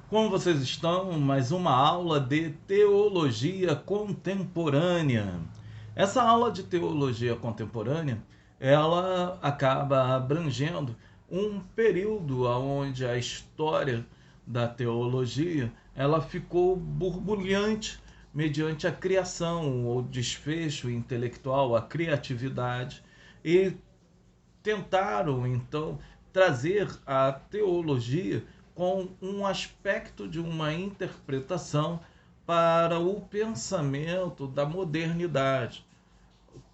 Como vocês estão? Mais uma aula de teologia contemporânea. Essa aula de teologia contemporânea, ela acaba abrangendo um período onde a história da teologia, ela ficou borbulhante mediante a criação, o desfecho intelectual, a criatividade, e tentaram então trazer a teologia com um aspecto de uma interpretação para o pensamento da modernidade.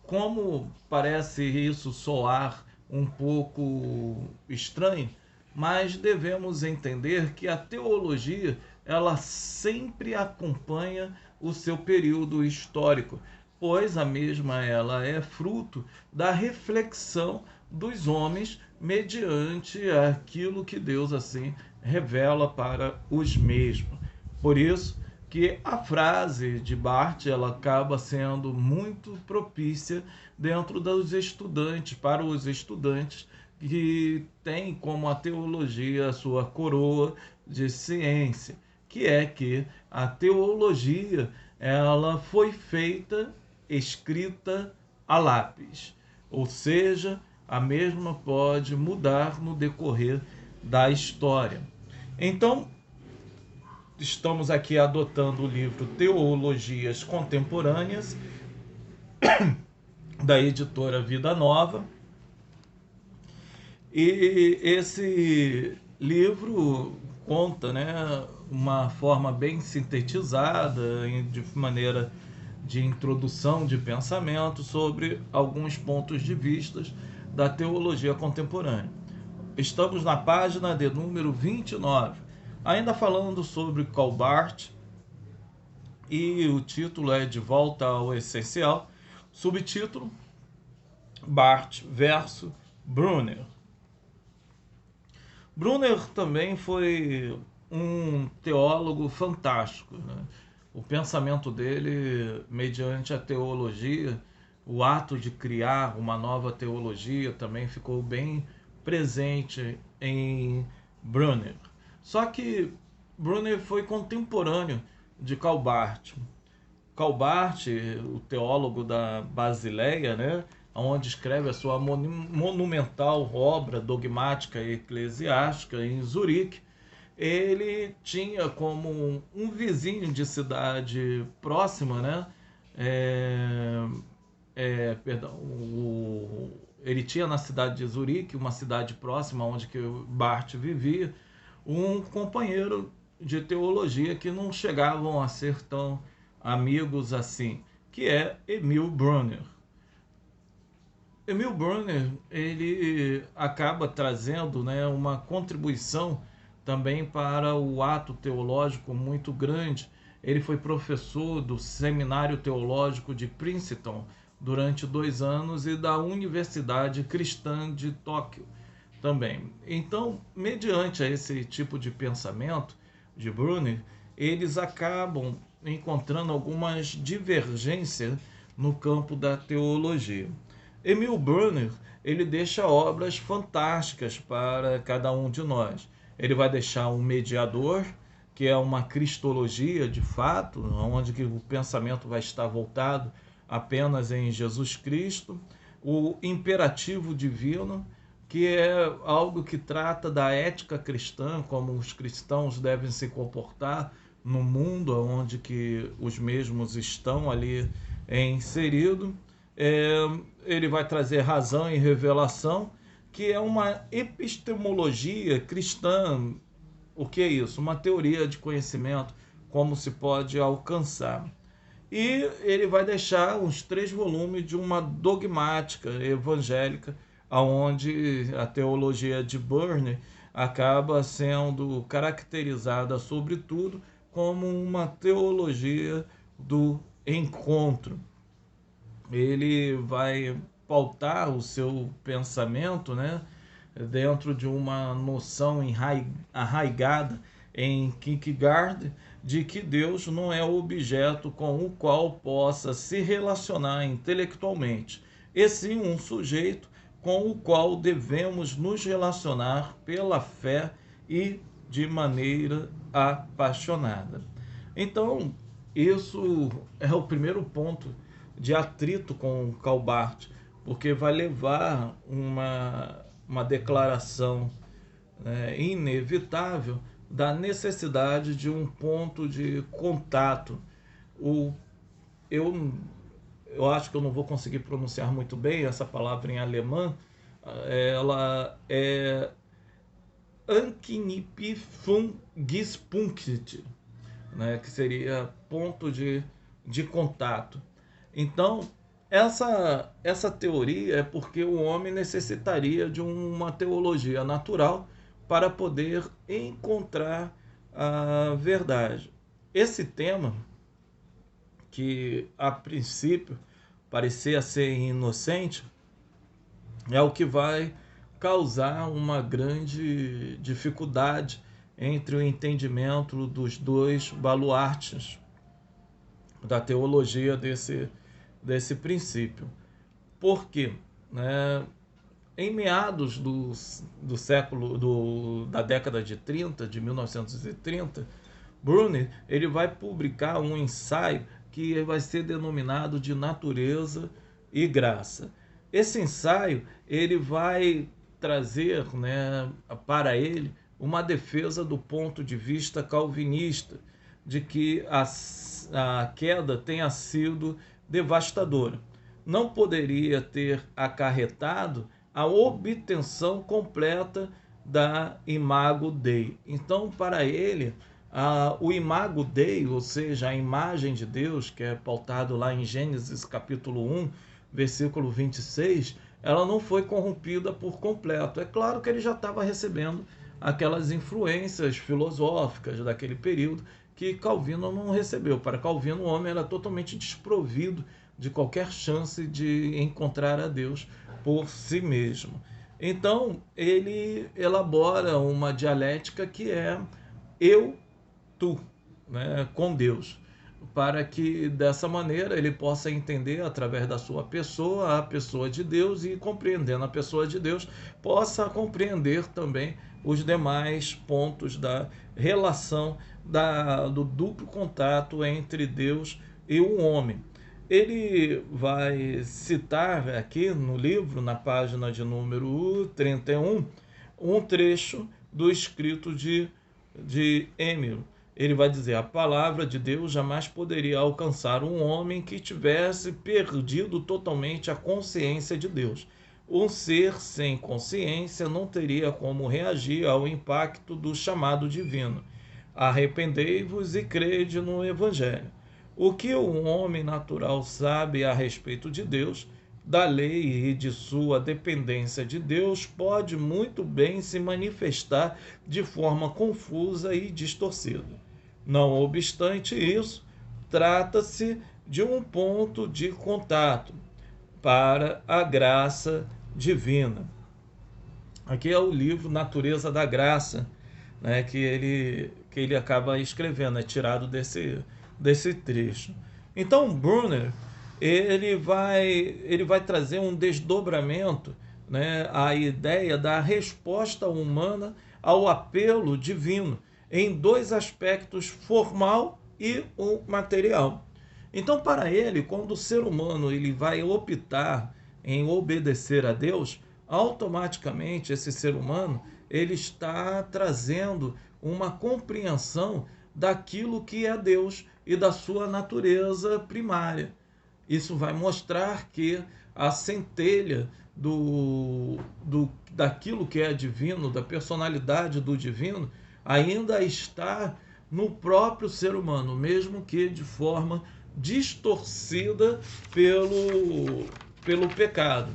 Como parece isso soar um pouco estranho, mas devemos entender que a teologia ela sempre acompanha o seu período histórico, pois a mesma ela é fruto da reflexão dos homens mediante aquilo que Deus assim revela para os mesmos. Por isso que a frase de Barth ela acaba sendo muito propícia dentro dos estudantes, para os estudantes que têm como a teologia a sua coroa de ciência, que é que a teologia ela foi feita, escrita a lápis, ou seja, a mesma pode mudar no decorrer da história. Então, estamos aqui adotando o livro Teologias Contemporâneas, da editora Vida Nova. E esse livro conta, né, uma forma bem sintetizada, de maneira de introdução de pensamento sobre alguns pontos de vista da teologia contemporânea. Estamos na página de número 29, ainda falando sobre Karl Barth, e o título é De Volta ao Essencial, subtítulo Barth versus Brunner. Brunner também foi um teólogo fantástico, né? O pensamento dele, mediante a teologia, o ato de criar uma nova teologia também ficou bem presente em Brunner. Só que Brunner foi contemporâneo de Karl Barth. Karl Barth, o teólogo da Basileia, né, onde escreve a sua monumental obra dogmática e eclesiástica em Zurique, ele tinha como um vizinho de cidade próxima, né? Ele tinha na cidade de Zurique, uma cidade próxima onde que Barth vivia, um companheiro de teologia que não chegavam a ser tão amigos assim, que é Emil Brunner. Emil Brunner ele acaba trazendo, né, uma contribuição também para o ato teológico muito grande. Ele foi professor do Seminário Teológico de Princeton durante 2 anos e da Universidade Cristã de Tóquio também. Então, mediante esse tipo de pensamento de Brunner, eles acabam encontrando algumas divergências no campo da teologia. Emil Brunner, ele deixa obras fantásticas para cada um de nós. Ele vai deixar um mediador, que é uma cristologia de fato, onde que o pensamento vai estar voltado apenas em Jesus Cristo, o imperativo divino, que é algo que trata da ética cristã, como os cristãos devem se comportar no mundo onde que os mesmos estão ali inseridos. Ele vai trazer razão e revelação, que é uma epistemologia cristã. O que é isso? Uma teoria de conhecimento, como se pode alcançar. E ele vai deixar os 3 volumes de uma dogmática evangélica, onde a teologia de Brunner acaba sendo caracterizada, sobretudo, como uma teologia do encontro. Ele vai pautar o seu pensamento, né, dentro de uma noção arraigada em Kierkegaard de que Deus não é o objeto com o qual possa se relacionar intelectualmente, e sim um sujeito com o qual devemos nos relacionar pela fé e de maneira apaixonada. Então, isso é o primeiro ponto de atrito com Calbart, porque vai levar uma declaração, inevitável da necessidade de um ponto de contato. O, eu, eu acho que eu não vou conseguir pronunciar muito bem essa palavra em alemão. Ela é Anknüpfungspunkt, que seria ponto de contato. Então, essa teoria é porque o homem necessitaria de uma teologia natural para poder encontrar a verdade. Esse tema, que a princípio parecia ser inocente, é o que vai causar uma grande dificuldade entre o entendimento dos dois baluartes da teologia desse princípio. Por quê? Em meados do século, da década de 30, de 1930, Brunner ele vai publicar um ensaio que vai ser denominado de Natureza e Graça. Esse ensaio ele vai trazer, para ele uma defesa do ponto de vista calvinista, de que a queda tenha sido devastadora. Não poderia ter acarretado a obtenção completa da Imago Dei. Então, para ele, o Imago Dei, ou seja, a imagem de Deus, que é pautado lá em Gênesis capítulo 1, versículo 26, ela não foi corrompida por completo. É claro que ele já estava recebendo aquelas influências filosóficas daquele período que Calvino não recebeu. Para Calvino, o homem era totalmente desprovido de qualquer chance de encontrar a Deus por si mesmo. Então, ele elabora uma dialética que é eu-tu, com Deus, para que dessa maneira ele possa entender através da sua pessoa a pessoa de Deus e, compreendendo a pessoa de Deus, possa compreender também os demais pontos da relação do duplo contato entre Deus e o homem. Ele vai citar aqui no livro, na página de número 31, um trecho do escrito de Emil. Ele vai dizer: a palavra de Deus jamais poderia alcançar um homem que tivesse perdido totalmente a consciência de Deus. Um ser sem consciência não teria como reagir ao impacto do chamado divino. Arrependei-vos e crede no Evangelho. O que um homem natural sabe a respeito de Deus, da lei e de sua dependência de Deus, pode muito bem se manifestar de forma confusa e distorcida. Não obstante isso, trata-se de um ponto de contato para a graça divina. Aqui é o livro Natureza da Graça, que ele acaba escrevendo, é tirado desse trecho. Então, Brunner ele vai trazer um desdobramento, à ideia da resposta humana ao apelo divino, em dois aspectos, formal e o material. Então, para ele, quando o ser humano ele vai optar em obedecer a Deus, automaticamente esse ser humano ele está trazendo uma compreensão daquilo que é Deus e da sua natureza primária. Isso vai mostrar que a centelha daquilo que é divino, da personalidade do divino, ainda está no próprio ser humano, mesmo que de forma distorcida pelo pecado.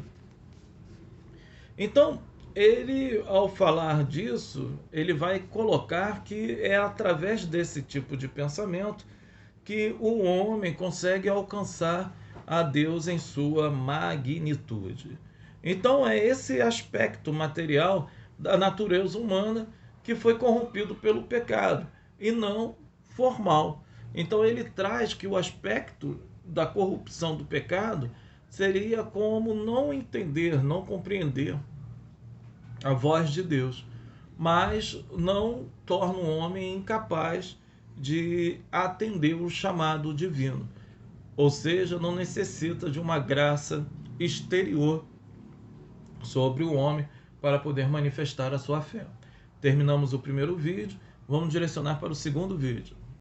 Então, ele, ao falar disso, ele vai colocar que é através desse tipo de pensamento que o homem consegue alcançar a Deus em sua magnitude. Então, é esse aspecto material da natureza humana que foi corrompido pelo pecado, e não formal. Então, ele traz que o aspecto da corrupção do pecado seria como não entender, não compreender a voz de Deus. mas não torna o homem incapaz de atender o chamado divino. Ou seja, não necessita de uma graça exterior sobre o homem para poder manifestar a sua fé. Terminamos o primeiro vídeo, vamos direcionar para o segundo vídeo.